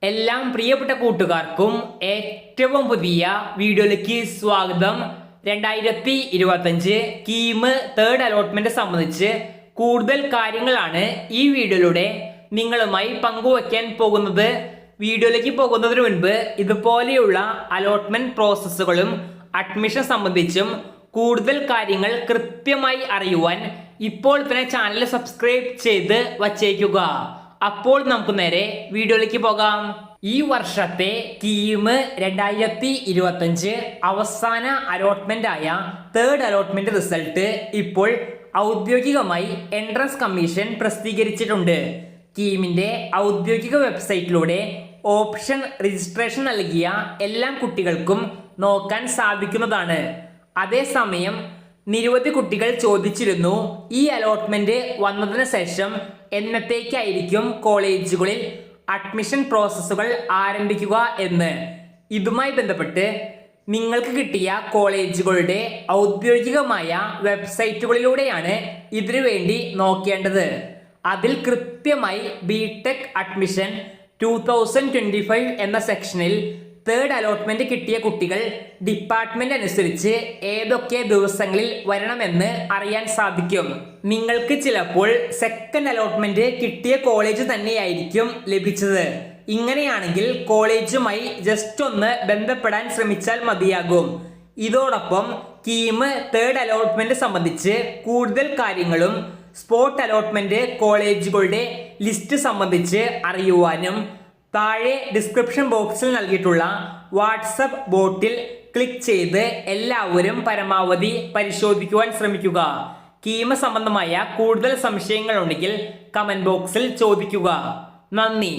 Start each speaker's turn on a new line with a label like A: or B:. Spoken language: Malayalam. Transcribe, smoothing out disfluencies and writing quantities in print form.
A: എല്ലാം പ്രിയപ്പെട്ട കൂട്ടുകാർക്കും ഏറ്റവും പുതിയ വീഡിയോയിലേക്ക് സ്വാഗതം. 2025 കീം തേർഡ് അലോട്ട്മെന്റ് സംബന്ധിച്ച് കൂടുതൽ കാര്യങ്ങളാണ് ഈ വീഡിയോയിലൂടെ നിങ്ങളുമായി പങ്കുവയ്ക്കാൻ പോകുന്നത്. വീഡിയോയിലേക്ക് പോകുന്നതിന് മുൻപ് ഇതുപോലെയുള്ള അലോട്ട്മെന്റ് പ്രോസസ്സുകളും അഡ്മിഷൻ സംബന്ധിച്ചും കൂടുതൽ കാര്യങ്ങൾ കൃത്യമായി അറിയുവാൻ ഇപ്പോൾ തന്നെ ചാനൽ സബ്സ്ക്രൈബ് ചെയ്ത് വച്ചേക്കുക. അപ്പോൾ നമുക്ക് നേരെ വീഡിയോയിലേക്ക് പോകാം. ഈ വർഷത്തെ കീം 2025 അവസാന അലോട്ട്മെന്റ് ആയ തേർഡ് അലോട്ട്മെന്റ് റിസൾട്ട് ഇപ്പോൾ ഔദ്യോഗികമായി എൻട്രൻസ് കമ്മീഷൻ പ്രസിദ്ധീകരിച്ചിട്ടുണ്ട്. കീമിന്റെ ഔദ്യോഗിക വെബ്സൈറ്റിലൂടെ ഓപ്ഷൻ രജിസ്ട്രേഷൻ നൽകിയ എല്ലാ കുട്ടികൾക്കും നോക്കാൻ സാധിക്കുന്നതാണ്. അതേസമയം നിരവധി കുട്ടികൾ ചോദിച്ചിരുന്നു, ഈ അലോട്ട്മെന്റ് വന്നതിന് ശേഷം എന്നത്തേക്കായിരിക്കും കോളേജുകളിൽ അഡ്മിഷൻ പ്രോസസ്സുകൾ ആരംഭിക്കുക എന്ന്. ഇതുമായി ബന്ധപ്പെട്ട് നിങ്ങൾക്ക് കിട്ടിയ കോളേജുകളുടെ ഔദ്യോഗികമായ വെബ്സൈറ്റുകളിലൂടെയാണ് ഇതിനു വേണ്ടി നോക്കേണ്ടത്. അതിൽ കൃത്യമായി ബിടെക് അഡ്മിഷൻ 2025 എന്ന സെക്ഷനിൽ തേർഡ് അലോട്ട്മെന്റ് കിട്ടിയ കുട്ടികൾ ഡിപ്പാർട്ട്മെന്റ് അനുസരിച്ച് ഏതൊക്കെ ദിവസങ്ങളിൽ വരണമെന്ന് അറിയാൻ സാധിക്കും. നിങ്ങൾക്ക് ചിലപ്പോൾ സെക്കൻഡ് അലോട്ട്മെന്റ് കിട്ടിയ കോളേജ് തന്നെയായിരിക്കും ലഭിച്ചത്. ഇങ്ങനെയാണെങ്കിൽ കോളേജുമായി ജസ്റ്റ് ഒന്ന് ബന്ധപ്പെടാൻ ശ്രമിച്ചാൽ മതിയാകും. ഇതോടൊപ്പം കീം തേർഡ് അലോട്ട്മെന്റ് സംബന്ധിച്ച് കൂടുതൽ കാര്യങ്ങളും സ്പോട്ട് അലോട്ട്മെന്റ് കോളേജുകളുടെ ലിസ്റ്റ് സംബന്ധിച്ച് അറിയുവാനും താഴെ ഡിസ്ക്രിപ്ഷൻ ബോക്സിൽ നൽകിയിട്ടുള്ള വാട്സപ്പ് ബോട്ടിൽ ക്ലിക്ക് ചെയ്ത് എല്ലാവരും പരമാവധി പരിശോധിക്കുവാൻ ശ്രമിക്കുക. കീം സംബന്ധമായ കൂടുതൽ സംശയങ്ങളുണ്ടെങ്കിൽ കമന്റ് ബോക്സിൽ ചോദിക്കുക. നന്ദി.